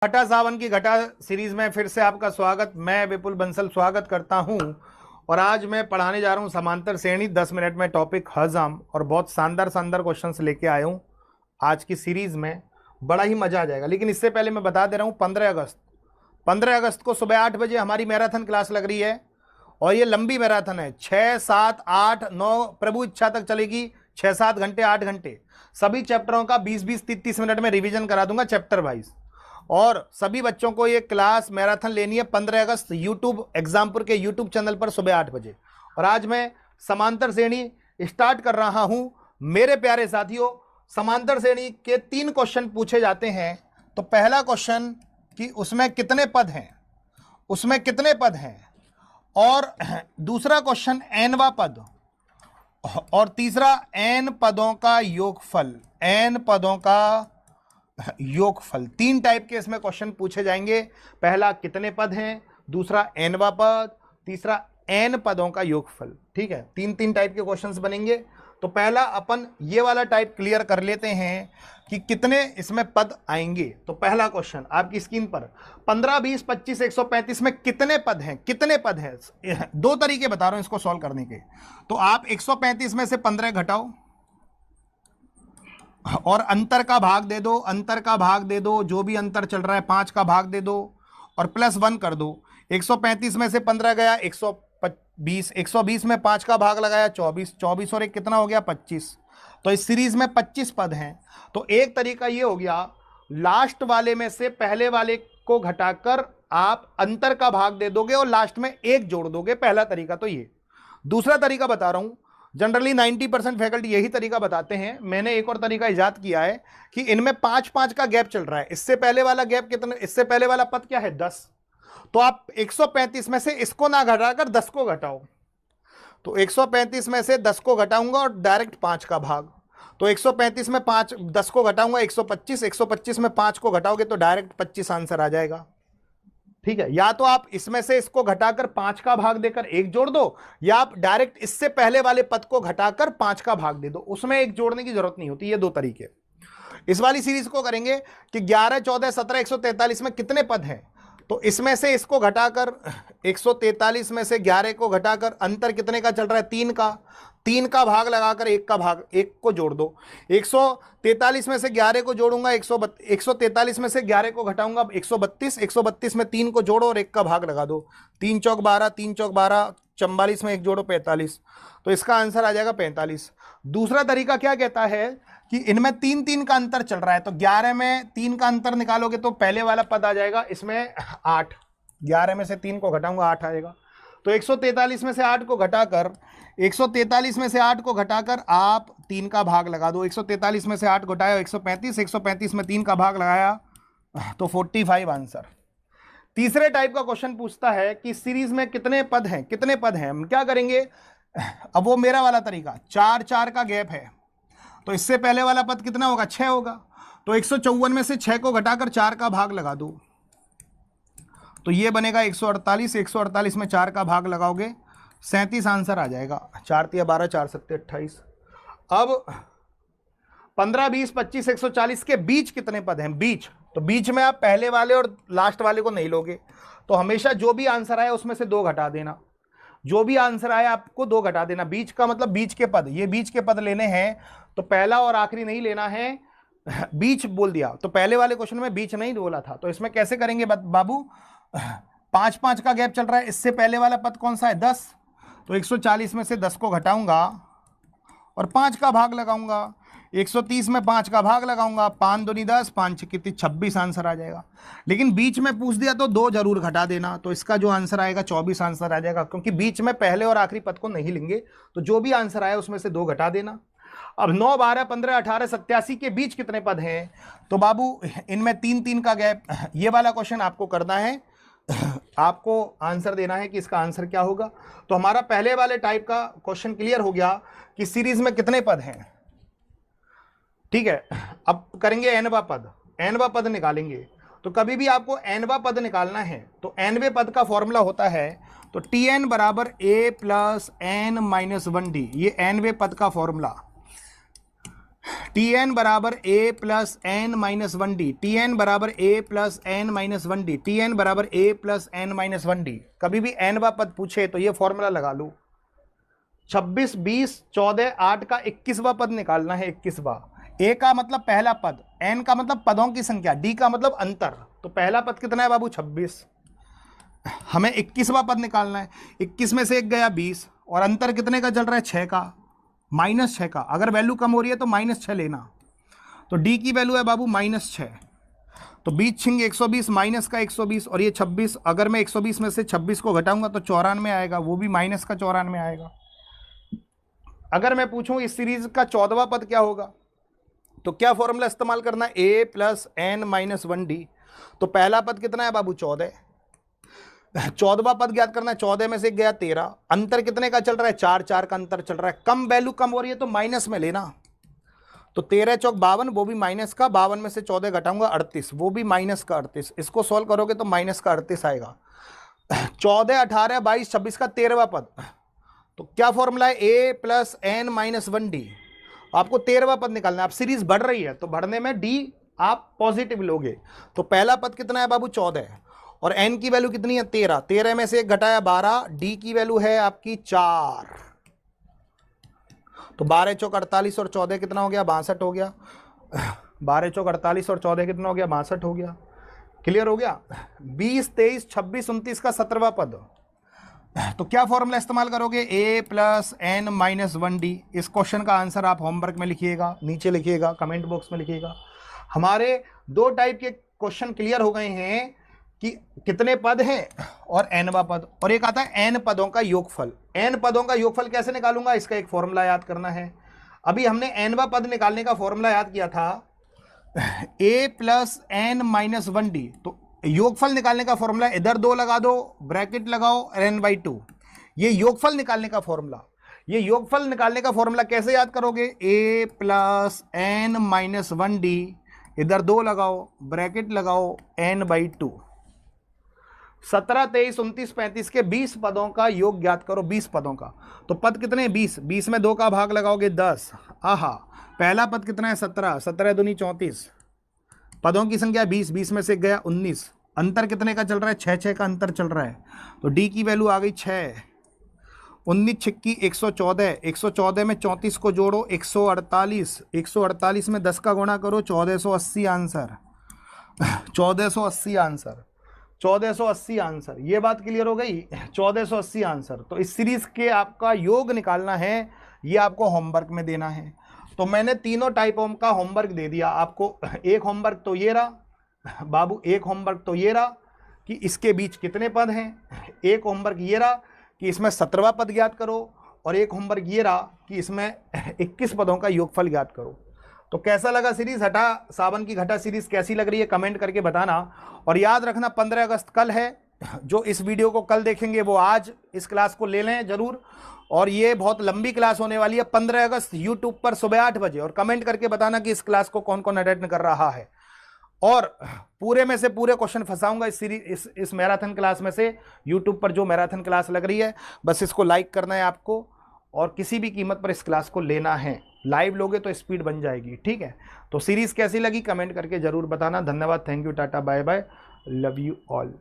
घटा सावन की घटा सीरीज में फिर से आपका स्वागत। मैं विपुल बंसल स्वागत करता हूं और आज मैं पढ़ाने जा रहा हूं समांतर श्रेणी 10 मिनट में टॉपिक हजम और बहुत शानदार शानदार क्वेश्चंस लेके आया हूं आज की सीरीज में। बड़ा ही मजा आ जाएगा। लेकिन इससे पहले मैं बता दे रहा हूं 15 अगस्त को सुबह 8 बजे हमारी मैराथन क्लास लग रही है और ये लंबी मैराथन है। 6, 7, 8, 9 प्रभु इच्छा तक चलेगी। 6-7 घंटे 8 घंटे सभी चैप्टरों का 20-20, 30-30 मिनट में रिवीजन करा दूंगा चैप्टर वाइज। और सभी बच्चों को ये क्लास मैराथन लेनी है 15 अगस्त यूट्यूब एग्जामपुर के यूट्यूब चैनल पर सुबह 8 बजे। और आज मैं समांतर श्रेणी स्टार्ट कर रहा हूं। मेरे प्यारे साथियों, समांतर श्रेणी के 3 क्वेश्चन पूछे जाते हैं। तो पहला क्वेश्चन कि उसमें कितने पद हैं, और दूसरा क्वेश्चन एनवा पद, और तीसरा एन पदों का योगफल। 3 टाइप के इसमें क्वेश्चन पूछे जाएंगे। पहला कितने पद हैं, दूसरा एनवा पद, तीसरा एन पदों का योगफल। ठीक है, 3 टाइप के क्वेश्चंस बनेंगे। तो पहला अपन ये वाला टाइप क्लियर कर लेते हैं कि कितने इसमें पद आएंगे। तो पहला क्वेश्चन आपकी स्क्रीन पर 15, 20, 25, 135 में कितने पद हैं? 2 तरीके बता रहा हूं इसको सॉल्व करने के। तो आप 135 में से 15 घटाओ और अंतर का भाग दे दो, जो भी अंतर चल रहा है 5 का भाग दे दो और +1 कर दो। 135 में से 15 गया 120 में 5 का भाग लगाया 24 और एक कितना हो गया 25। तो इस सीरीज में 25 पद हैं। तो एक तरीका ये हो गया, लास्ट वाले में से पहले वाले को घटाकर आप अंतर का भाग दे दोगे और लास्ट में 1 जोड़ दोगे। पहला तरीका तो ये। दूसरा तरीका बता रहा हूं, जनरली 90% फैकल्टी यही तरीका बताते हैं। मैंने एक और तरीका इजाद किया है कि इनमें 5-5 का गैप चल रहा है। इससे पहले वाला गैप कितना, इससे पहले वाला पद क्या है 10। तो आप 135 में से इसको ना घटाकर 10 को घटाओ। तो 135 में से 10 को घटाऊंगा और डायरेक्ट 5 का भाग। तो 135 में 10 को घटाऊंगा 125 में 5 को घटाओगे तो डायरेक्ट 25 आंसर आ जाएगा। ठीक है, या तो आप इसमें से इसको घटाकर 5 का भाग देकर 1 जोड़ दो, या आप डायरेक्ट इससे पहले वाले पद को घटाकर 5 का भाग दे दो, उसमें 1 जोड़ने की जरूरत नहीं होती। ये 2 तरीके इस वाली सीरीज को करेंगे कि 11, 14, 17, 143 में कितने पद हैं। तो इसमें से इसको घटाकर 143 में से 11 को घटाकर अंतर कितने का चल रहा है 3 का भाग लगाकर 1 को जोड़ दो। 143 में से 11 को जोड़ूंगा 143 में से 11 को घटाऊंगा 132 में 3 को जोड़ो और 1 का भाग लगा दो। 3 चौक 12, 44 में 1 जोड़ो 45। तो इसका आंसर आ जाएगा 45। दूसरा तरीका क्या कहता है कि इनमें 3 का अंतर चल रहा है। तो 11 में 3 का अंतर निकालोगे तो पहले वाला पद आ जाएगा इसमें 8। 11 में से 3 को घटाऊंगा 8 आएगा। तो 143 में से 8 को घटाकर आप 3 का भाग लगा दो। 143 में से 8 घटाया 135 में 3 का भाग लगाया तो 45 आंसर। तीसरे टाइप का क्वेश्चन पूछता है कि सीरीज में कितने पद हैं। हम क्या करेंगे, अब वो मेरा वाला तरीका 4 का गैप है। तो इससे पहले वाला पद कितना होगा 6 होगा। तो 154 में से 6 को घटाकर 4 का भाग लगा दो तो ये बनेगा 148 में 4 का भाग लगाओगे 37 आंसर आ जाएगा। 4 × 12, 4 × 7 28। अब 15, 20, 25, 140 के बीच कितने पद हैं? तो बीच में आप पहले वाले और लास्ट वाले को नहीं लोगे। तो हमेशा जो भी आंसर आए उसमें से 2 घटा देना। आपको 2 घटा देना। बीच का मतलब बीच के पद, ये बीच के पद लेने हैं। तो पहला और आखिरी नहीं लेना है, बीच बोल दिया। तो पहले वाले क्वेश्चन में बीच नहीं बोला था। तो इसमें कैसे करेंगे बाबू, 5 का गैप चल रहा है। इससे पहले वाला पद कौन सा है 10। तो 140 में से 10 को घटाऊंगा और 5 का भाग लगाऊंगा। 130 में 5 का भाग लगाऊंगा, 5 दूनी 10, 5 छक्की 26 आंसर आ जाएगा। लेकिन बीच में पूछ दिया तो 2 जरूर घटा देना। तो इसका जो आंसर आएगा 24 आंसर आ जाएगा, क्योंकि बीच में पहले और आखिरी पद को नहीं लेंगे। तो जो भी आंसर आया उसमें से 2 घटा देना। अब 9, 12, 15, 18, 87 के बीच कितने पद हैं? तो बाबू इनमें 3 का गैप। ये वाला क्वेश्चन आपको करना है, आपको आंसर देना है कि इसका आंसर क्या होगा। तो हमारा पहले वाले टाइप का क्वेश्चन क्लियर हो गया कि सीरीज में कितने पद हैं। ठीक है, अब करेंगे एनवा पद निकालेंगे। तो कभी भी आपको एनवा पद निकालना है तो एनवे पद का फॉर्मूला होता है तो Tn बराबर a + n - 1d। ये एनवे पद का फॉर्मूला टी एन बराबर A plus N minus one D, T N बराबर A plus N minus one D, T N बराबर A plus N minus one D. कभी भी एन वा पद पूछे तो ये फॉर्मूला लगा लो। 26, 20, 14, 8 का 21वां पद निकालना है, 21वां। ए का मतलब पहला पद, एन का मतलब पदों की संख्या, डी का मतलब अंतर। तो पहला पद कितना है बाबू 26, हमें 21वां पद निकालना है। 21 में से एक गया 20 और अंतर कितने का चल रहा है 6 का, -6 का। अगर वैल्यू कम हो रही है तो -6 लेना। तो डी की वैल्यू है बाबू -6। तो 20 छिंग 120, माइनस का 120 और ये 26। अगर मैं 120 में से 26 को घटाऊंगा तो 94 आएगा, वो भी माइनस का 94 आएगा। अगर मैं पूछूं इस सीरीज का 14वां पद क्या होगा, तो क्या फॉर्मूला इस्तेमाल करना है, A plus N minus one D. तो पहला पद कितना है बाबू 14, 14वां पद ज्ञात करना है। 14 में से गया 13, अंतर कितने का चल रहा है 4, 4 का अंतर चल रहा है। कम वैल्यू कम हो रही है तो माइनस में लेना। तो 13 चौक 52, वो भी माइनस का। 52 में से 14 घटाऊंगा 38, वो भी माइनस का 38। इसको सॉल्व करोगे तो माइनस का 38 आएगा। 14, 18, 22, 26 का 13वां पद। तो क्या फॉर्मूला है, A plus N minus one D. आपको 13वां पद निकालना है। आप सीरीज बढ़ रही है तो बढ़ने में डी आप पॉजिटिव लोगे। तो पहला पद कितना है बाबू 14 और एन की वैल्यू कितनी है 13। 13 में से एक घटाया 12, डी की वैल्यू है आपकी 4। तो 12 चौक 48 और 14 कितना हो गया 62 हो गया। 12 चौक 48 और 14 कितना हो गया 62 हो गया। क्लियर हो गया। 20, 23, 26, 29 का 17वां पद। तो क्या फॉर्मूला इस्तेमाल करोगे, A plus N minus one D. इस क्वेश्चन का आंसर आप होमवर्क में लिखिएगा, नीचे लिखिएगा, कमेंट बॉक्स में लिखिएगा। हमारे दो टाइप के क्वेश्चन क्लियर हो गए हैं कि कितने पद हैं और एनवा पद, और एक आता है एन पदों का योगफल। एन पदों का योगफल कैसे निकालूंगा, इसका एक फॉर्मूला याद करना है। अभी हमने एनवा पद निकालने का फॉर्मूला याद किया था, A plus N minus one D. तो योगफल निकालने का फॉर्मूला इधर 2 लगा दो, ब्रैकेट लगाओ n/2। ये योगफल निकालने का फॉर्मूला। ये योगफल निकालने का फॉर्मूला कैसे याद करोगे, a plus N minus one D, इधर 2 लगाओ, ब्रैकेट लगाओ n/2। 17, 23, 29, 35 के 20 पदों का योग ज्ञात करो, 20 पदों का। तो पद कितने 20, 20 में 2 का भाग लगाओगे 10। आहा, पहला पद कितना है 17, 17 दूनी 34। पदों की संख्या 20, 20 में से गया 19। अंतर कितने का चल रहा है 6, 6 का अंतर चल रहा है। तो डी की वैल्यू आ गई 6। 19 छिक्की 114, 114 में 34 को जोड़ो 148, 148 में 10 का गुणा करो 1480 आंसर। 1480 answer, 1480 answer. ये बात क्लियर हो गई, 1480 आंसर। तो इस सीरीज के आपका योग निकालना है, ये आपको होमवर्क में देना है। तो मैंने तीनों टाइपों का होमवर्क दे दिया आपको। एक होमवर्क तो ये रहा बाबू, एक होमवर्क तो ये रहा कि इसके बीच कितने पद हैं। एक होमवर्क ये रहा कि इसमें 17वां पद ज्ञात करो, और एक होमवर्क ये रहा कि इसमें 21 पदों का योगफल ज्ञात करो। तो कैसा लगा सीरीज हटा सावन की घटा सीरीज, कैसी लग रही है कमेंट करके बताना। और याद रखना 15 अगस्त कल है, जो इस वीडियो को कल देखेंगे वो आज इस क्लास को ले लें जरूर। और ये बहुत लंबी क्लास होने वाली है, 15 अगस्त यूट्यूब पर सुबह 8 बजे। और कमेंट करके बताना कि इस क्लास को कौन कौन अटेंड कर रहा है। और पूरे में से पूरे क्वेश्चन फंसाऊंगा इस सीरीज इस मैराथन क्लास में से। यूट्यूब पर जो मैराथन क्लास लग रही है, बस इसको लाइक करना है आपको, और किसी भी कीमत पर इस क्लास को लेना है। लाइव लोगे तो स्पीड बन जाएगी, ठीक है। तो सीरीज कैसी लगी कमेंट करके जरूर बताना। धन्यवाद, thank you, tata, bye bye, love you all.